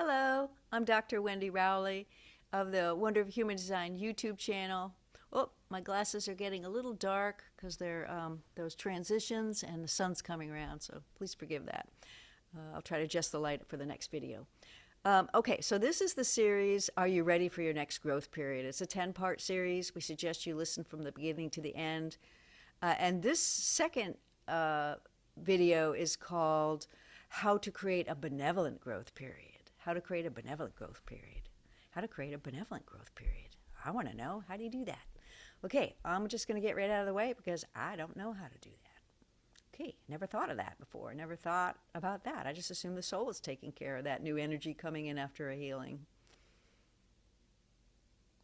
Hello, I'm Dr. Wendy Rowley of the Wonder of Human Design YouTube channel. Oh, my glasses are getting a little dark because they're those transitions and the sun's coming around, so please forgive that. I'll try to adjust the light for the next video. Okay, so this is the series, Are You Ready for Your Next Growth Period? It's a 10-part series. We suggest you listen from the beginning to the end. And this second video is called How to Create a Benevolent Growth Period. How to create a benevolent growth period. How to create a benevolent growth period. I want to know, how do you do that? Okay, I'm just going to get right out of the way because I don't know how to do that. Okay, never thought of that before. Never thought about that. I just assumed the soul is taking care of that new energy coming in after a healing.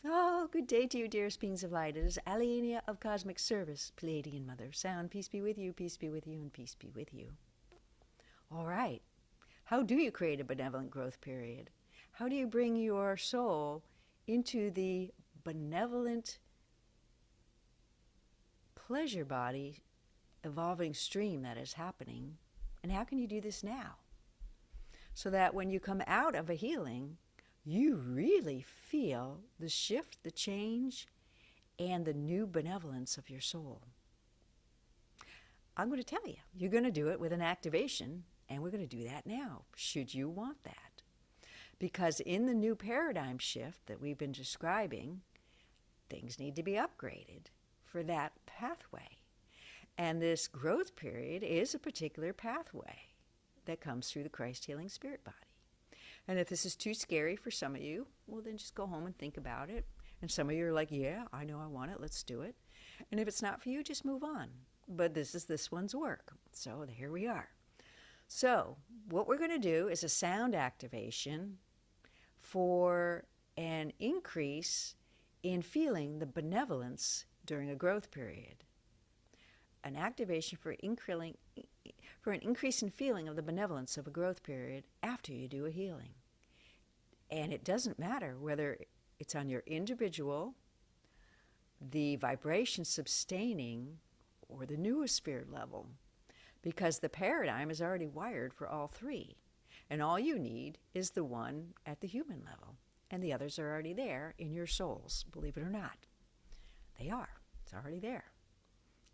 Oh, good day to you, dearest beings of light. It is Alienia of Cosmic Service, Pleiadian Mother Sound. Peace be with you, peace be with you, and peace be with you. All right. How do you create a benevolent growth period? How do you bring your soul into the benevolent pleasure body evolving stream that is happening? And how can you do this now? So that when you come out of a healing, you really feel the shift, the change, and the new benevolence of your soul. I'm going to tell you, you're going to do it with an activation. And we're going to do that now, should you want that. Because in the new paradigm shift that we've been describing, things need to be upgraded for that pathway. And this growth period is a particular pathway that comes through the Christ Healing Spirit Body. And if this is too scary for some of you, well, then just go home and think about it. And some of you are like, yeah, I know I want it, let's do it. And if it's not for you, just move on. But this is this one's work. So here we are. So what we're going to do is a sound activation for an increase in feeling the benevolence during a growth period. An activation for an increase in feeling of the benevolence of a growth period after you do a healing. And it doesn't matter whether it's on your individual, the vibration sustaining, or the newest spirit level. Because the paradigm is already wired for all three. And all you need is the one at the human level. And the others are already there in your souls, believe it or not. They are. It's already there.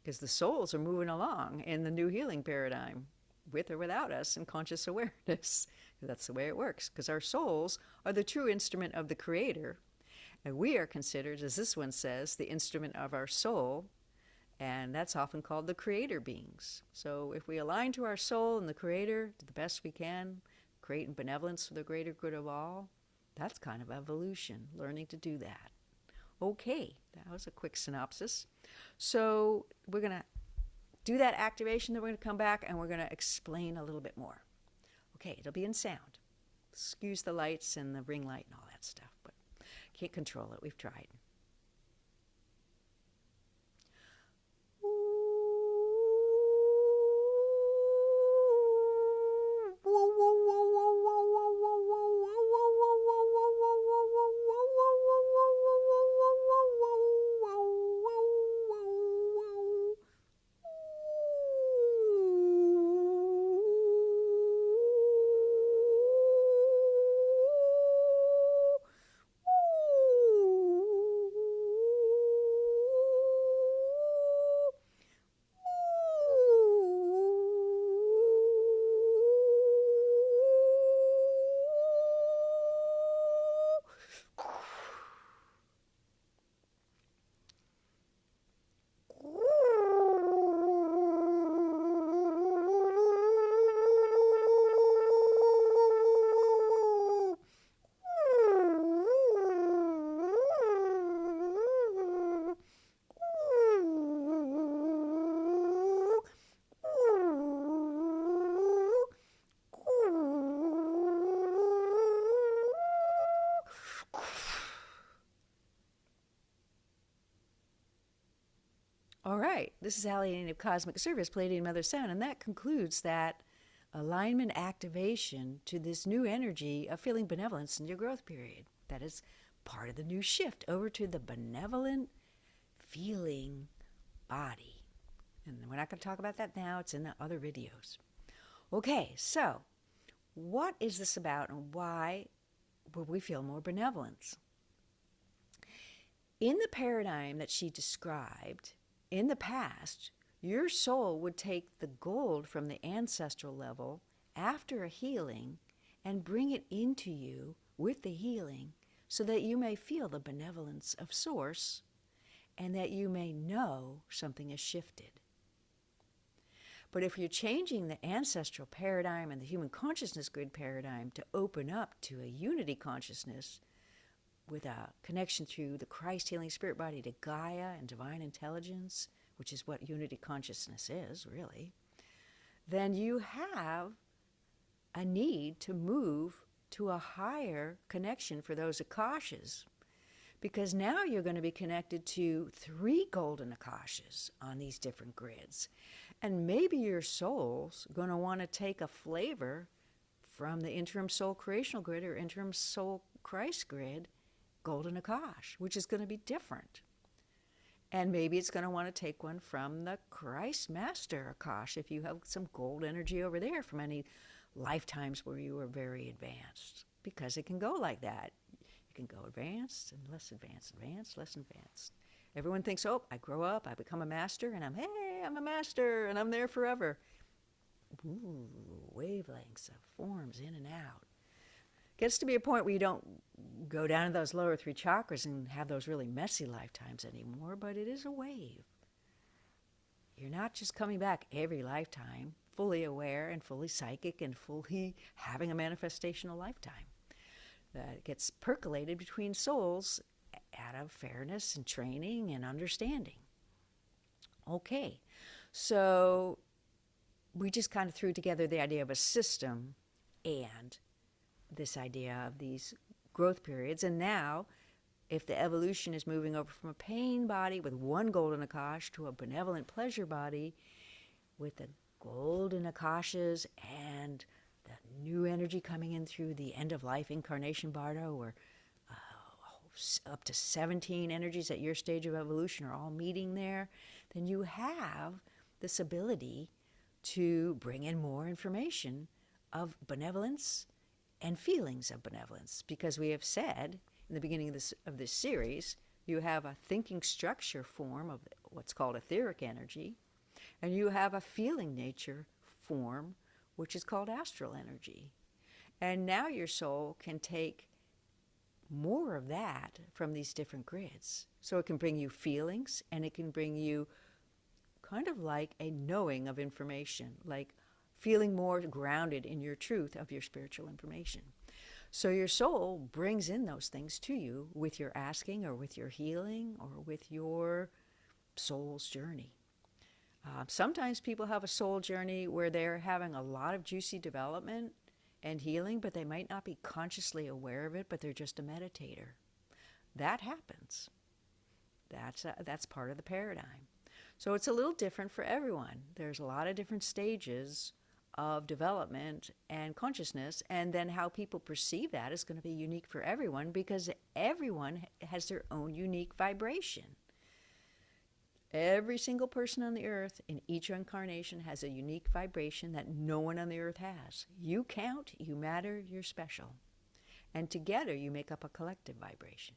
Because the souls are moving along in the new healing paradigm, with or without us in conscious awareness. That's the way it works. Because our souls are the true instrument of the Creator. And we are considered, as this one says, the instrument of our soul. And that's often called the creator beings. So if we align to our soul and the Creator to the best we can, creating benevolence for the greater good of all, that's kind of evolution, learning to do that. Okay, that was a quick synopsis. So we're going to do that activation, then we're going to come back and we're going to explain a little bit more. Okay, it'll be in sound. Excuse the lights and the ring light and all that stuff, but can't control it. We've tried. All right, this is Alienia of Cosmic Service, Pleiadian Mother Sound, and that concludes that alignment activation to this new energy of feeling benevolence in your growth period. That is part of the new shift over to the benevolent feeling body. And we're not going to talk about that now. It's in the other videos. Okay, so what is this about and why where we feel more benevolence. In the paradigm that she described, in the past, your soul would take the gold from the ancestral level after a healing and bring it into you with the healing so that you may feel the benevolence of Source and that you may know something has shifted. But if you're changing the ancestral paradigm and the human consciousness grid paradigm to open up to a unity consciousness with a connection through the Christ healing spirit body to Gaia and divine intelligence, which is what unity consciousness is, really, then you have a need to move to a higher connection for those Akashas. Because now you're going to be connected to 3 golden Akashas on these different grids. And maybe your soul's going to want to take a flavor from the interim soul creational grid or interim soul Christ grid, golden Akash, which is going to be different. And maybe it's going to want to take one from the Christ Master Akash if you have some gold energy over there from any lifetimes where you were very advanced, because it can go like that. You can go advanced and less advanced, advanced, less advanced. Everyone thinks, oh, I grow up, I become a master, and I'm a master, and I'm there forever. Ooh, wavelengths of forms in and out. Gets to be a point where you don't go down to those lower 3 chakras and have those really messy lifetimes anymore, but it is a wave. You're not just coming back every lifetime fully aware and fully psychic and fully having a manifestational lifetime. That gets percolated between souls out of fairness and training and understanding. Okay, so we just kind of threw together the idea of a system and this idea of these growth periods. And now, if the evolution is moving over from a pain body with 1 golden Akash to a benevolent pleasure body with the golden Akashas and the new energy coming in through the end-of-life incarnation bardo, or up to 17 energies at your stage of evolution are all meeting there, then you have this ability to bring in more information of benevolence and feelings of benevolence. Because we have said in the beginning of this series, you have a thinking structure form of what's called etheric energy, and you have a feeling nature form, which is called astral energy. And now your soul can take more of that from these different grids. So it can bring you feelings, and it can bring you kind of like a knowing of information, like feeling more grounded in your truth of your spiritual information. So your soul brings in those things to you with your asking, or with your healing, or with your soul's journey. Sometimes people have a soul journey where they're having a lot of juicy development and healing, but they might not be consciously aware of it, but they're just a meditator. That happens. That's part of the paradigm. So it's a little different for everyone. There's a lot of different stages of development and consciousness, and then how people perceive that is going to be unique for everyone, because everyone has their own unique vibration. Every single person on the earth in each incarnation has a unique vibration that no one on the earth has. You count, you matter, you're special. And together you make up a collective vibration.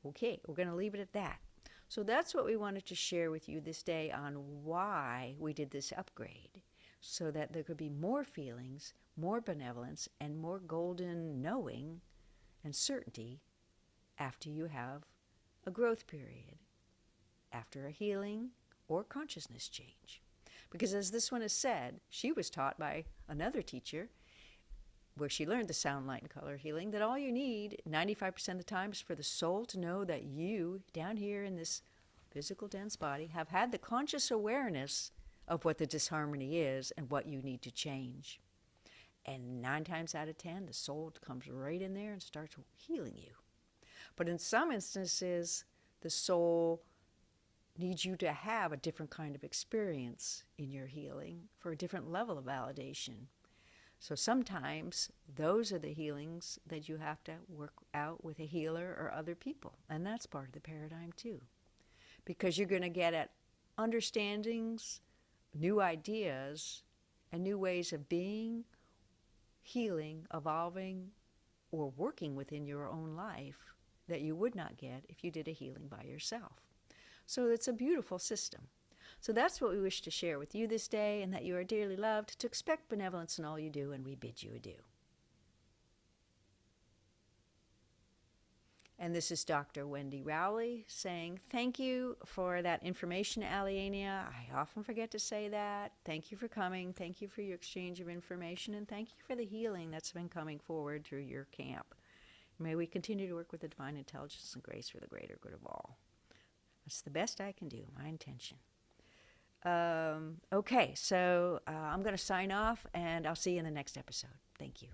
Okay, we're going to leave it at that. So that's what we wanted to share with you this day on why we did this upgrade, so that there could be more feelings, more benevolence, and more golden knowing and certainty after you have a growth period, after a healing or consciousness change. Because as this one has said, she was taught by another teacher where she learned the sound, light, and color healing, that all you need 95% of the time is for the soul to know that you, down here in this physical dense body, have had the conscious awareness of what the disharmony is and what you need to change. And 9 times out of 10, the soul comes right in there and starts healing you. But in some instances, the soul needs you to have a different kind of experience in your healing for a different level of validation. So sometimes those are the healings that you have to work out with a healer or other people. And that's part of the paradigm too. Because you're going to get at understandings, new ideas, and new ways of being, healing, evolving, or working within your own life that you would not get if you did a healing by yourself. So it's a beautiful system. So that's what we wish to share with you this day, and that you are dearly loved, to expect benevolence in all you do, and we bid you adieu. And this is Dr. Wendy Rowley saying thank you for that information, Aliania. I often forget to say that. Thank you for coming. Thank you for your exchange of information. And thank you for the healing that's been coming forward through your camp. May we continue to work with the divine intelligence and grace for the greater good of all. That's the best I can do, my intention. Okay, so I'm going to sign off, and I'll see you in the next episode. Thank you.